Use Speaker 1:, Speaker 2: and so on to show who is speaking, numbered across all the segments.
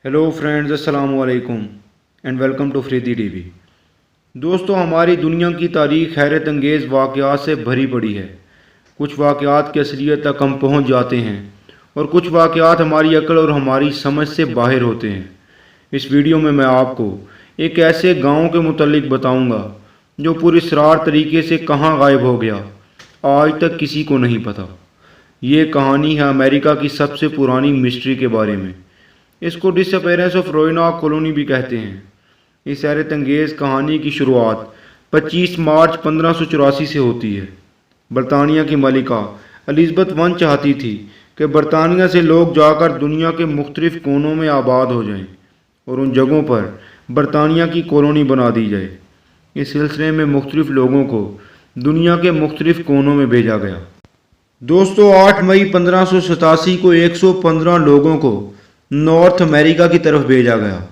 Speaker 1: Hello friends, अस्सलाम वालेकुम and welcome to Faridi TV. दोस्तों, हमारी दुनिया की तारीख़ हैरत अंगेज़ वाक़यात से भरी पड़ी है। कुछ वाक़यात की असलियत तक हम पहुंच जाते हैं और कुछ वाक़यात हमारी अक्ल और हमारी समझ से बाहर होते हैं। इस वीडियो में मैं आपको एक ऐसे गांव के मुतल्लिक बताऊंगा जो पुरअसरार तरीके से कहां गायब हो गया, आज तक किसी को नहीं पता। ये कहानी है अमेरिका की सबसे पुरानी मिस्ट्री के बारे में। इसको डिसअपेरेंस ऑफ रोइनॉक कॉलोनी भी कहते हैं। इस हैरत अंगेज़ कहानी की शुरुआत 25 मार्च 1584 से होती है। बरतानिया की मलिका एलिज़ाबेथ वन चाहती थी कि बरतानिया से लोग जाकर दुनिया के मुख्तलिफ कोनों में आबाद हो जाएं और उन जगहों पर बरतानिया की कॉलोनी बना दी जाए। इस सिलसिले में मुख्तलिफ लोगों को दुनिया के मुख्तलिफ कोनों में भेजा गया। दोस्तों, 8 मई 1587 को 115 लोगों को नॉर्थ अमेरिका की तरफ भेजा गया।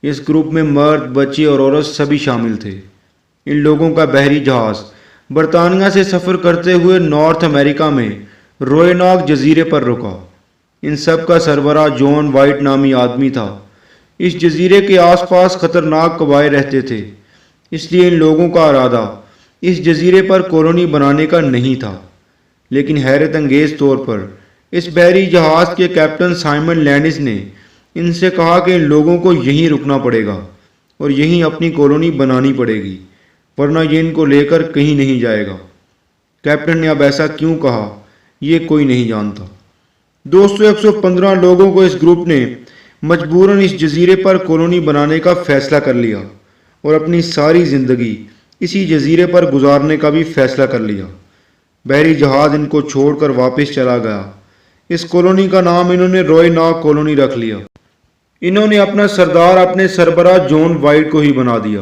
Speaker 1: इस ग्रुप में मर्द, बच्चे और औरत सभी शामिल थे। इन लोगों का बहरी जहाज़ बरतानिया से सफ़र करते हुए नॉर्थ अमेरिका में रोएनॉक जजीरे पर रुका। इन सब का सरबराह जॉन वाइट नामी आदमी था। इस जजीरे के आसपास ख़तरनाक कबाइल रहते थे, इसलिए इन लोगों का इरादा इस जजीरे पर कॉलोनी बनाने का नहीं था। लेकिन हैरत अंगेज़ तौर पर इस बहरी जहाज़ के कैप्टन साइमन लैंडिस ने इनसे कहा कि इन लोगों को यहीं रुकना पड़ेगा और यहीं अपनी कॉलोनी बनानी पड़ेगी, वरना ये इनको लेकर कहीं नहीं जाएगा। कैप्टन ने अब ऐसा क्यों कहा, ये कोई नहीं जानता। दोस्तों, 115 लोगों को इस ग्रुप ने मजबूरन इस जजीरे पर कॉलोनी बनाने का फैसला कर लिया और अपनी सारी ज़िंदगी इसी जजीरे पर गुजारने का भी फैसला कर लिया। बहरी जहाज़ इनको छोड़कर वापस चला गया। इस कॉलोनी का नाम इन्होंने रोएनॉक कॉलोनी रख लिया। इन्होंने अपना सरदार अपने सरबराह जॉन वाइट को ही बना दिया।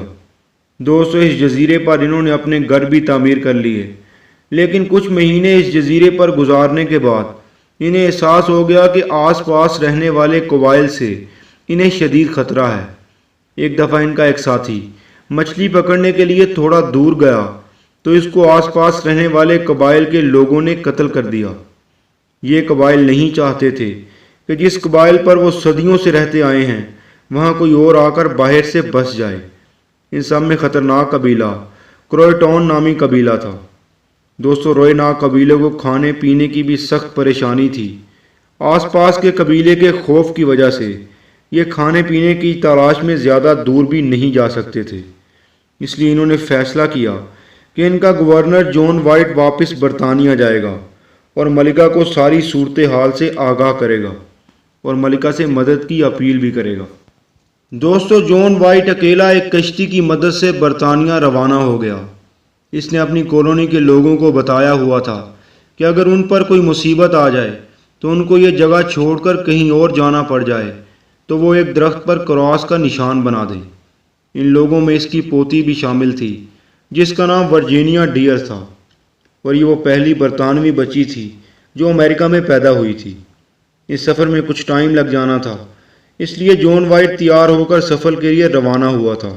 Speaker 1: दोस्तों, इस जजीरे पर इन्होंने अपने घर भी तामीर कर लिए, लेकिन कुछ महीने इस जजीरे पर गुजारने के बाद इन्हें एहसास हो गया कि आसपास रहने वाले कबाइल से इन्हें शदीद ख़तरा है। एक दफ़ा इनका एक साथी मछली पकड़ने के लिए थोड़ा दूर गया तो इसको आसपास रहने वाले कबाइल के लोगों ने कत्ल कर दिया। ये कबाइल नहीं चाहते थे कि जिस कबाइल पर वो सदियों से रहते आए हैं वहाँ कोई और आकर बाहर से बस जाए। इन सब में ख़तरनाक कबीला क्रोयटॉन नामी कबीला था। दोस्तों, रोएनॉक कबीले को खाने पीने की भी सख्त परेशानी थी। आसपास के कबीले के खौफ की वजह से ये खाने पीने की तलाश में ज़्यादा दूर भी नहीं जा सकते थे। इसलिए इन्होंने फ़ैसला किया कि इनका गवर्नर जॉन वाइट वापस बरतानिया जाएगा और मलिका को सारी सूरत हाल से आगाह करेगा और मलिका से मदद की अपील भी करेगा। दोस्तों, जॉन वाइट अकेला एक कश्ती की मदद से बरतानिया रवाना हो गया। इसने अपनी कॉलोनी के लोगों को बताया हुआ था कि अगर उन पर कोई मुसीबत आ जाए तो उनको ये जगह छोड़कर कहीं और जाना पड़ जाए तो वो एक दरख्त पर क्रॉस का निशान बना दें। इन लोगों में इसकी पोती भी शामिल थी जिसका नाम वर्जीनिया डियर था और ये वो पहली बरतानवी बच्ची थी जो अमेरिका में पैदा हुई थी। इस सफ़र में कुछ टाइम लग जाना था, इसलिए जॉन वाइट तैयार होकर सफ़र के लिए रवाना हुआ था।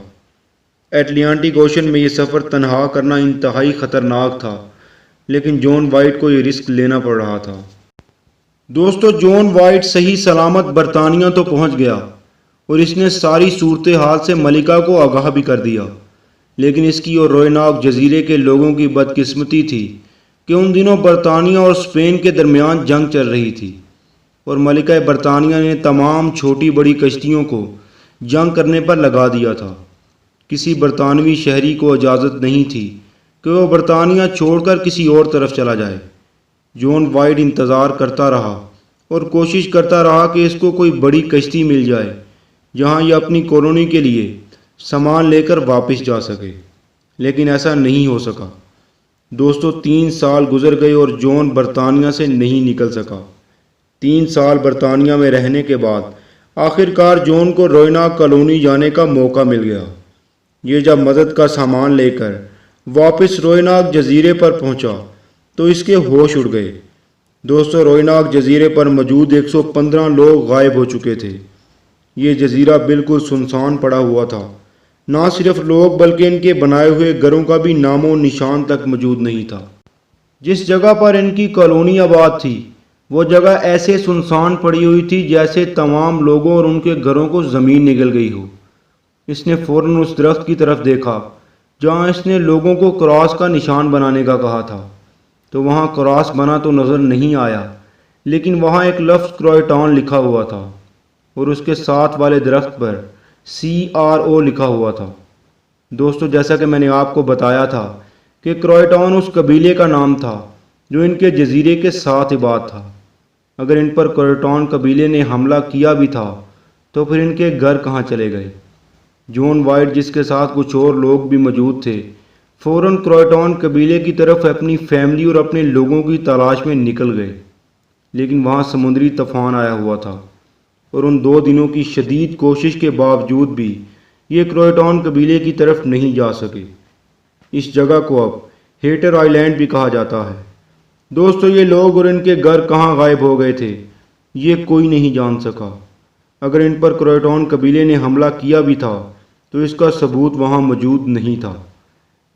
Speaker 1: एटलांटिक ओशन में ये सफ़र तन्हा करना इंतहाई ख़तरनाक था, लेकिन जॉन वाइट को ये रिस्क लेना पड़ रहा था। दोस्तों, जॉन वाइट सही सलामत बरतानिया तो पहुंच गया और इसने सारी सूरत हाल से मलिका को आगाह भी कर दिया। लेकिन इसकी और रोएनॉक जजीरे के लोगों की बदकिस्मती थी कि उन दिनों बरतानिया और स्पेन के दरमियान जंग चल रही थी और मलिका बरतानिया ने तमाम छोटी बड़ी कश्तियों को जंग करने पर लगा दिया था। किसी बरतानवी शहरी को इजाज़त नहीं थी कि वो बरतानिया छोड़कर किसी और तरफ चला जाए। जॉन वाइट इंतज़ार करता रहा और कोशिश करता रहा कि इसको कोई बड़ी कश्ती मिल जाए जहाँ ये अपनी कॉलोनी के लिए सामान लेकर वापस जा सके, लेकिन ऐसा नहीं हो सका। दोस्तों, 3 साल गुजर गए और जॉन बरतानिया से नहीं निकल सका। 3 साल बरतानिया में रहने के बाद आखिरकार जॉन को रोएनॉक कॉलोनी जाने का मौका मिल गया। ये जब मदद का सामान लेकर वापस रोएनॉक जजीरे पर पहुंचा तो इसके होश उड़ गए। दोस्तों, रोएनॉक जजीरे पर मौजूद 115 लोग गायब हो चुके थे। ये जजीरा बिल्कुल सुनसान पड़ा हुआ था। ना सिर्फ लोग बल्कि इनके बनाए हुए घरों का भी नामो निशान तक मौजूद नहीं था। जिस जगह पर इनकी कॉलोनी आबाद थी وہ جگہ ایسے سنسان پڑی ہوئی تھی جیسے تمام لوگوں اور ان کے گھروں کو زمین نگل گئی ہو۔ اس نے فوراً اس درخت کی طرف دیکھا جہاں اس نے لوگوں کو کراس کا نشان بنانے کا کہا تھا، تو وہاں کراس بنا تو نظر نہیں آیا، لیکن وہاں ایک لفظ کروئٹان لکھا ہوا تھا اور اس کے ساتھ والے درخت پر CRO لکھا ہوا تھا۔ دوستو، جیسا کہ میں نے آپ کو بتایا تھا کہ کروئٹان اس قبیلے کا نام تھا جو ان کے جزیرے کے ساتھ آباد تھا۔ اگر ان پر کروئٹان قبیلے نے حملہ کیا بھی تھا تو پھر ان کے گھر کہاں چلے گئے؟ جون وائٹ، جس کے ساتھ کچھ اور لوگ بھی موجود تھے، فوراً کروئٹان قبیلے کی طرف اپنی فیملی اور اپنے لوگوں کی تلاش میں نکل گئے، لیکن وہاں سمندری طوفان آیا ہوا تھا اور ان 2 دنوں کی شدید کوشش کے باوجود بھی یہ کروئٹان قبیلے کی طرف نہیں جا سکے۔ اس جگہ کو اب ہیٹر آئی لینڈ بھی کہا جاتا ہے۔ دوستو، یہ لوگ اور ان کے گھر کہاں غائب ہو گئے تھے یہ کوئی نہیں جان سکا۔ اگر ان پر کروئٹان قبیلے نے حملہ کیا بھی تھا تو اس کا ثبوت وہاں موجود نہیں تھا۔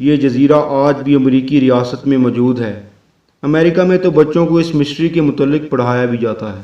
Speaker 1: یہ جزیرہ آج بھی امریکی ریاست میں موجود ہے۔ امریکہ میں تو بچوں کو اس مسٹری کے متعلق پڑھایا بھی جاتا ہے۔